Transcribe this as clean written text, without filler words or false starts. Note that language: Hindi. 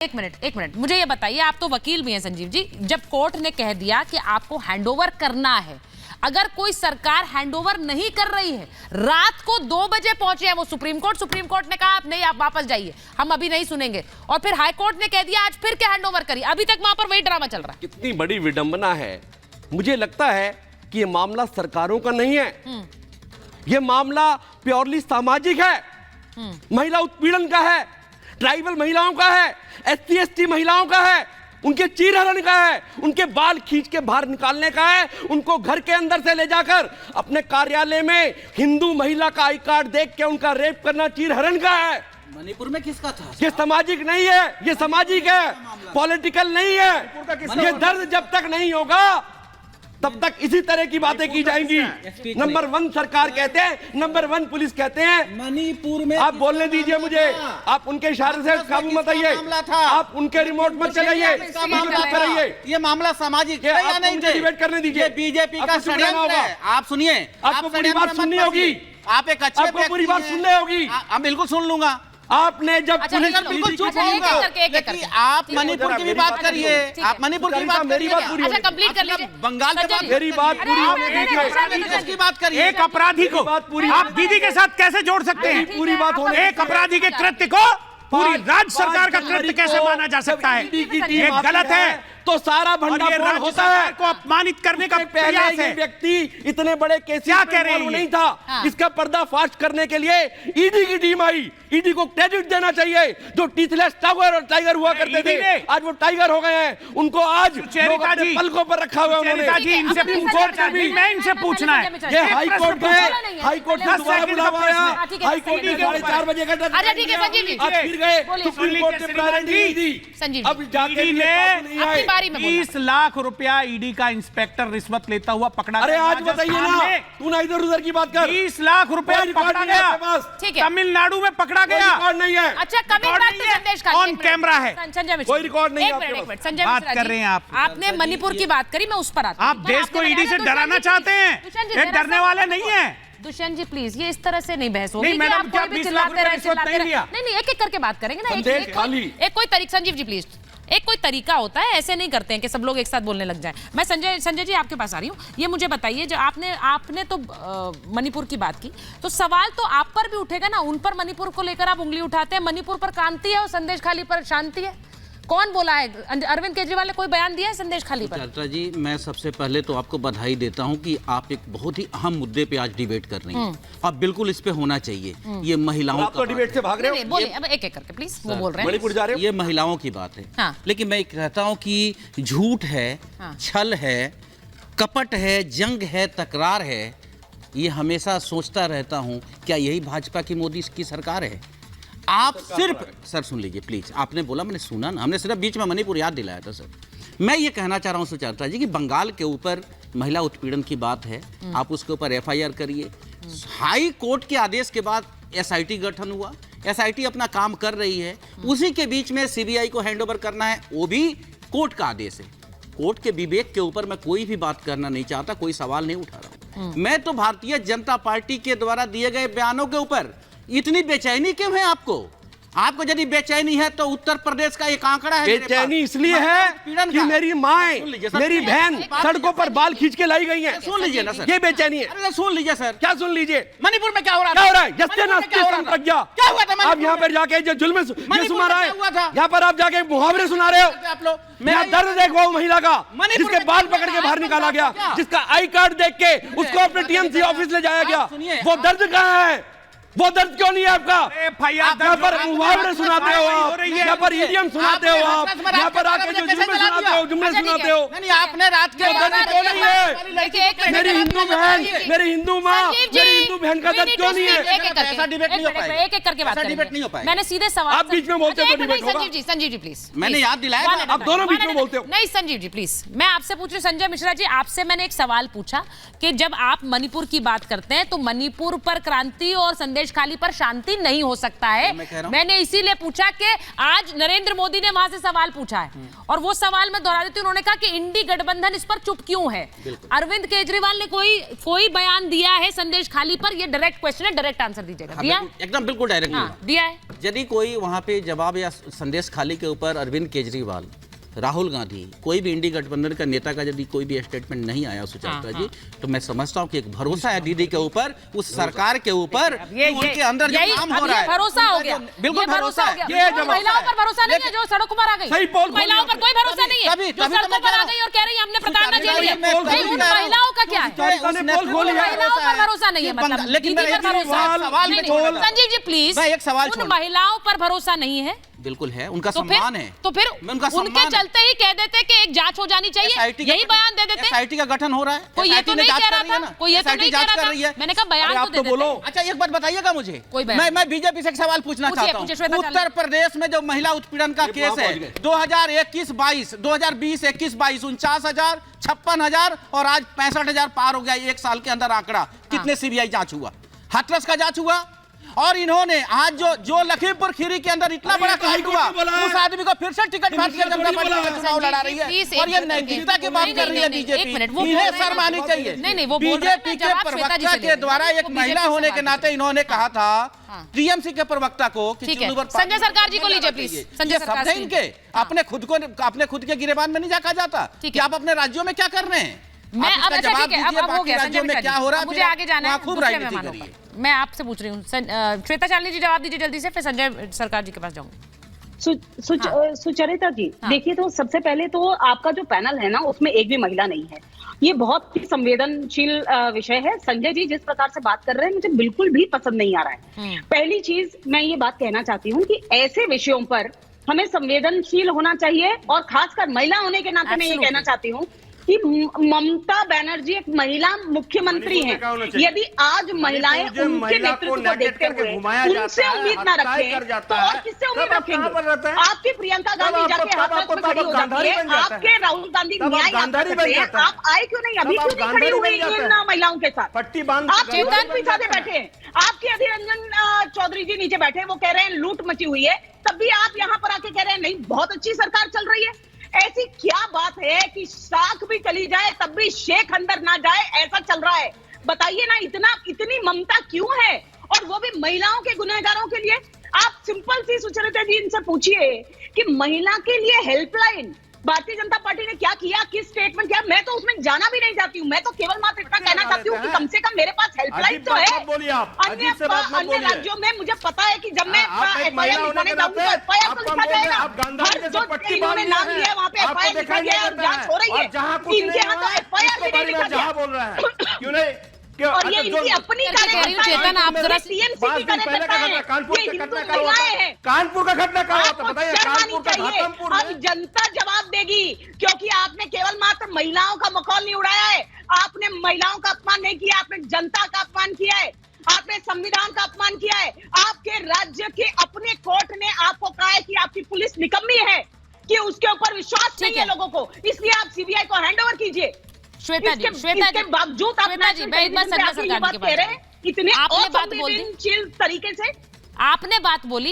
एक मिनट मुझे ये बताइए, आप तो वकील भी हैं संजीव जी, जब कोर्ट ने कह दिया कि आपको हैंडओवर करना है, अगर कोई सरकार हैंडओवर नहीं कर रही है, रात को 2 बजे पहुंचे हैं वो सुप्रीम कोर्ट ने कहा आप नहीं, आप वापस जाइए, हम अभी नहीं सुनेंगे, और फिर हाई कोर्ट ने कह दिया आज फिर क्या हैंडओवर करिए, अभी तक वहां पर वही ड्रामा चल रहा है। कितनी बड़ी विडंबना है। मुझे लगता है कि ये मामला सरकारों का नहीं है, ये मामला प्योरली सामाजिक है, महिला उत्पीड़न का है, ट्राइबल महिलाओं का है, SC/ST महिलाओं का है, उनके चीरहरण का है, उनके बाल खींच के बाहर निकालने का है, उनको घर के अंदर से ले जाकर अपने कार्यालय में हिंदू महिला का आई कार्ड देख के उनका रेप करना चीरहरण का है। मणिपुर में किसका था? ये सामाजिक नहीं है, ये सामाजिक है, पॉलिटिकल नहीं है। ये दर्द जब तक नहीं होगा तब तक इसी तरह की बातें की जाएंगी। नंबर 1 सरकार कहते हैं, नंबर 1 पुलिस कहते हैं। मणिपुर में आप बोलने दीजिए मुझे, आप उनके इशारे से काबू मत आइए, आप उनके रिमोट मत चलाइए, ये मामला सामाजिक है या नहीं? डिबेट करने दीजिए। बीजेपी का षड्यंत्र है। आप सुनिए, आपको पूरी बात सुननी होगी, आप एक अच्छे, आपको पूरी बात सुननी होगी। आप बिल्कुल सुन लूंगा। आपने जब पुलिस बिल्कुल चुप होगा, लेकिन आप मणिपुर की भी बात करिए, आप मणिपुर की बात, मेरी बात पूरी, अच्छा कंप्लीट कर लीजिए, बंगाल के बाद मेरी बात पूरी होने दीजिए, की बात करिए। एक अपराधी को आप दीदी के साथ कैसे जोड़ सकते हैं? पूरी बात होने, एक अपराधी के कृत्य को पूरी राज्य सरकार का कृत्य कैसे माना जा सकता है? ये गलत है। तो सारा भंडाफोड़ होता है, को अपमानित करने का प्रयास है। व्यक्ति इतने बड़े केस क्या कह रहे हैं? नहीं था, इसका पर्दाफाश करने के लिए ईडी की टीम आई। ईडी को क्रेडिट देना चाहिए, जो टीथलेस टाइगर हुआ करते थे, आज वो टाइगर हो गए हैं। उनको आज पलकों पर रखा हुआ है उन्होंने। इनसे मैं इनसे पूछना है, ये हाई कोर्ट में, हाई कोर्ट में दोबारा बुलावा आया, हाई कोर्ट ने 4:30 बजे का अच्छा ठीक है संजीव जी, आप फिर गए सुप्रीम कोर्ट ने प्रायोरिटी दी। संजीव अब जाके अपनी बारी में 30 लाख रुपया ईडी का इंस्पेक्टर रिश्वत लेता हुआ पकड़ा। अरे आज बताइए ना, तू ना इधर उधर की बात कर। 30 लाख रुपया पकड़ा गया, ठीक है, तमिलनाडु में पकड़ा गया, रिकॉर्ड नहीं है। अच्छा कमिंग बैक टू संदेश खाली, ऑन कैमरा है, संजय मिश्रा, कोई रिकॉर्ड नहीं है। एक मिनट संजय बात मिश्रा कर जी, रहे हैं आप। आपने मणिपुर की बात करी, मैं उस पर आता हूं। आप देश को ईडी से डराना चाहते हैं, ये डरने वाले नहीं है। दुष्यंत जी प्लीज, ये इस तरह से नहीं बहस होगी। नहीं मैडम, क्या 20 लाख रुपए रिश्वत नहीं लिया? नहीं एक एक करके बात करेंगे ना, एक कोई तरीका, संजीव जी प्लीज, एक कोई तरीका होता है, ऐसे नहीं करते हैं कि सब लोग एक साथ बोलने लग जाएं। मैं संजय जी आपके पास आ रही हूँ, ये मुझे बताइए, जो आपने तो मणिपुर की बात की, तो सवाल तो आप पर भी उठेगा ना, उन पर मणिपुर को लेकर आप उंगली उठाते हैं, मणिपुर पर क्रांति है और संदेश खाली पर शांति है। कौन बोला है? अरविंद केजरीवाल ने कोई बयान दिया है संदेश खाली पर? चर्चा जी, मैं सबसे पहले तो आपको बधाई देता हूं कि आप एक बहुत ही अहम मुद्दे पे आज डिबेट कर रही हैं, और बिल्कुल इस पे होना चाहिए। ये महिलाओं आप तो डिबेट से भाग रहे हो। बोलिए अब एक एक करके प्लीज, वो बोल रहे हैं, मणिपुर जा रहे हो। ये महिलाओं की बात है, हाँ। लेकिन मैं कहता हूं कि झूठ है, छल है, कपट है, जंग है, तकरार है, ये हमेशा सोचता रहता हूं क्या यही भाजपा की मोदी की सरकार है? आप सिर्फ सर सुन लीजिए प्लीज, आपने बोला, मैंने सुना ना, हमने सिर्फ बीच में मणिपुर याद दिलाया था सर। मैं ये कहना चाह रहा हूं सुचेता जी कि बंगाल के ऊपर महिला उत्पीड़न की बात है, आप उसके ऊपर FIR करिए। हाई कोर्ट के आदेश के बाद SIT गठन हुआ, SIT अपना काम कर रही है, उसी के बीच में CBI को हैंडओवर करना है, वो भी कोर्ट का आदेश है। कोर्ट के विवेक के ऊपर मैं कोई भी बात करना नहीं चाहता, कोई सवाल नहीं उठा रहा हूं। मैं तो भारतीय जनता पार्टी के द्वारा दिए गए बयानों के ऊपर इतनी बेचैनी क्यों है आपको? आपको यदि बेचैनी है तो उत्तर प्रदेश का एक आंकड़ा है, बेचैनी इसलिए है कि मेरी माँ, मेरी बहन सड़कों पर बाल खींच के लाई गई हैं। सुन लीजिए ना सर, ये बेचैनी है। अरे सुन लीजिए सर। क्या सुन लीजिए? मणिपुर में क्या हो रहा क्या हो रहा है? जस्ते नास्ते संप्रज्ञा, क्या हुआ था? आप यहाँ पर जाके जो जुल्म सुना रहे हैं, यहाँ पर आप जाके मुहावरे सुना रहे हो। आप लोग, मेरा दर्द देखो महिला का, जिसके बाल पकड़ के बाहर निकाला गया, जिसका आई कार्ड देख के उसको अपने TMC ऑफिस ले जाया गया, वो दर्द कहाँ है? वो दर्द क्यों नहीं है आपका? यहाँ पर मुहावरे सुनाते हो आप, यहाँ पर इडियम सुनाते हो आप, यहाँ पर आके जो जुमले सुनाते हो, जुमले सुनाते हो। नहीं, आपने रात के दर्द क्यों नहीं है? मेरी हिंदू बहन, मेरी हिंदू माँ, मेरी हिंदू बहन का दर्द क्यों नहीं है? ऐसा डिबेट नहीं हो पाएगा, एक एक करके बात डिबेट नहीं हो पाएगा। मैंने सीधे सवाल, आप बीच में बोलते हो तो डिबेट होगा। संजीव जी प्लीज, मैंने याद दिलाया, आप दोनों बीच में बोलते हो। नहीं संजीव जी प्लीज, मैं आपसे पूछ रही हूँ, संजय मिश्रा जी, आपसे मैंने एक सवाल पूछा कि जब आप मणिपुर की बात करते हैं तो मणिपुर पर क्रांति और संदेश खाली पर शांति नहीं हो सकता है। मैंने इसीलिए पूछा कि आज नरेंद्र मोदी ने वहां से सवाल पूछा है, और वो सवाल मैं दोहरा देती हूं, उन्होंने कहा कि इंडी गठबंधन इस पर चुप क्यों है? अरविंद केजरीवाल ने कोई बयान दिया है संदेश खाली पर? ये डायरेक्ट क्वेश्चन है, डायरेक्ट आंसर दीजिएगा। दिया? एकदम बिल्कुल डायरेक्ट दिया है। यदि कोई वहाँ पे जवाब या संदेश खाली के ऊपर अरविंद केजरीवाल, राहुल गांधी, कोई भी इंडी गठबंधन का नेता का यदि कोई भी स्टेटमेंट नहीं आया सुचेता जी, तो मैं समझता हूँ कि एक भरोसा है दीदी के ऊपर, उस सरकार के ऊपर, उनके अंदर जो काम हो रहा है, भरोसा हो गया, बिल्कुल भरोसा है। महिलाओं पर भरोसा नहीं है जो सड़कों पर आ गई, महिलाओं पर कोई भरोसा नहीं है जो सड़कों पर आ गई और कह रही है हमने प्रताड़ना झेली है। महिलाओं का क्या है? महिलाओं पर भरोसा नहीं है, मतलब लेकिन संजीव जी प्लीज, एक सवाल, महिलाओं पर भरोसा नहीं है, बिल्कुल है, उनका सम्मान है, तो फिर उनके चलते ही कह देते कि एक जांच हो जानी चाहिए, यही बयान दे देते। एसआईटी का गठन हो रहा है, कोई ये तो नहीं कह रहा था, कोई ये तो नहीं कह रहा था, मैंने कहा बयान तो दे देते। अच्छा एक बात बताइएगा मुझे, मैं बीजेपी से एक सवाल पूछना चाहता हूँ। उत्तर प्रदेश में जो महिला उत्पीड़न का केस है 2021-22, 2020-21-22 49,000, 56,000 और आज 65,000 पार हो गया एक साल के अंदर आंकड़ा। कितने सीबीआई जांच हुआ, हाथरस का जांच हुआ, और इन्होंने आज जो लखीमपुर खीरी के अंदर इतना बड़ा कांड हुआ, उस आदमी को फिर से टिकट भारतीय जनता पार्टी में चुनाव लड़ा रही है, और ये नैतिकता की बात कर रही है बीजेपी। इन्हें शर्म आनी चाहिए। बीजेपी के प्रवक्ता के द्वारा एक महिला होने के नाते इन्होंने कहा था टीएमसी के प्रवक्ता को कि संजय सरकार जी को लीजिए प्लीज। संजय सरकार इनके अपने खुद के गिरेबान में नहीं जाका जाता कि आप अपने राज्यों में क्या कर रहे हैं। मैं अब अच्छा ठीक है, अब हो गया संजय सरकार, क्या हो रहा है, मुझे आगे जाना है, खूब राजनीति करिए। मैं आपसे पूछ रही हूँ श्वेता चालनी जी, जवाब दीजिए जल्दी से, फिर संजय सरकार जी के पास जाऊंगी। सुचरिता जी देखिए, तो सबसे पहले तो आपका जो पैनल है ना उसमें एक भी महिला नहीं है, ये बहुत ही संवेदनशील विषय है। संजय जी जिस प्रकार से बात कर रहे हैं मुझे बिल्कुल भी पसंद नहीं आ रहा है। पहली चीज मैं ये बात कहना चाहती हूँ कि ऐसे विषयों पर हमें संवेदनशील होना चाहिए, और खासकर महिला होने के नाते मैं ये कहना चाहती हूँ कि ममता बनर्जी एक महिला मुख्यमंत्री हैं। यदि आज महिलाएं उनके नेतृत्व को देखते हुए उनसे उम्मीद ना रखें तो और किससे उम्मीद रखेंगे? आपकी प्रियंका गांधी जाके हाथ में खड़ी हो जाती है, आपके राहुल गांधी न्याय यात्रा करते हैं, आप आए क्यों नहीं? अभी क्यों नहीं खड़ी हुई इन महिलाओं के साथ? आप चेतन पिछाड़े बैठे हैं, आपके अधीर रंजन चौधरी जी नीचे बैठे, वो कह रहे हैं लूट मची हुई है, तब भी आप यहाँ पर आके कह रहे हैं नहीं बहुत अच्छी सरकार चल रही है। ऐसी क्या बात है कि शाख भी चली जाए तब भी शेख अंदर ना जाए, ऐसा चल रहा है? बताइए ना, इतनी ममता क्यों है, और वो भी महिलाओं के गुनहगारों के लिए? आप सिंपल सी सुचरिता जी इनसे पूछिए कि महिला के लिए हेल्पलाइन भारतीय जनता पार्टी ने क्या किया, किस स्टेटमेंट किया? मैं तो उसमें जाना भी नहीं चाहती हूँ, मैं तो केवल मात्र इतना कहना चाहती हूँ कि कम से कम मेरे पास हेल्पलाइन तो है। अन्य राज्यों में मुझे पता है कि जब मैं एफआईआर लिखाने जाऊंगी तो एफआईआर तो लिखा जाएगा, हर जो इन्होंने नाम लिया वहाँ पे एफआईआर लिखा गया और जांच हो रही है। इनके यहाँ तो एफआईआर भी नहीं लिखा गया, और ये इनकी अपनी चेतन, आप जरा टीएमसी की कार्यकर्ता है, कानपुर का घटना कहाँ होता बताइए? कानपुर का घाटमपुर अब जनता जवाब देगी, क्योंकि आपने केवल मात्र महिलाओं का मखौल नहीं उड़ाया है, आपने महिलाओं का अपमान नहीं किया, आपने जनता का अपमान किया है, आपने संविधान का अपमान किया है। आपके राज्य के अपने कोर्ट ने आपको कहा है कि आपकी पुलिस निकम्मी है, कि उसके ऊपर विश्वास नहीं है लोगों को, इसलिए आप सीबीआई को हैंडओवर कीजिए। श्वेता जी, इसके बावजूद श्वेता जी, मैं एक बार संजय सरकार जी के पास, इतने आपने बात बोली तरीके से आपने बात बोली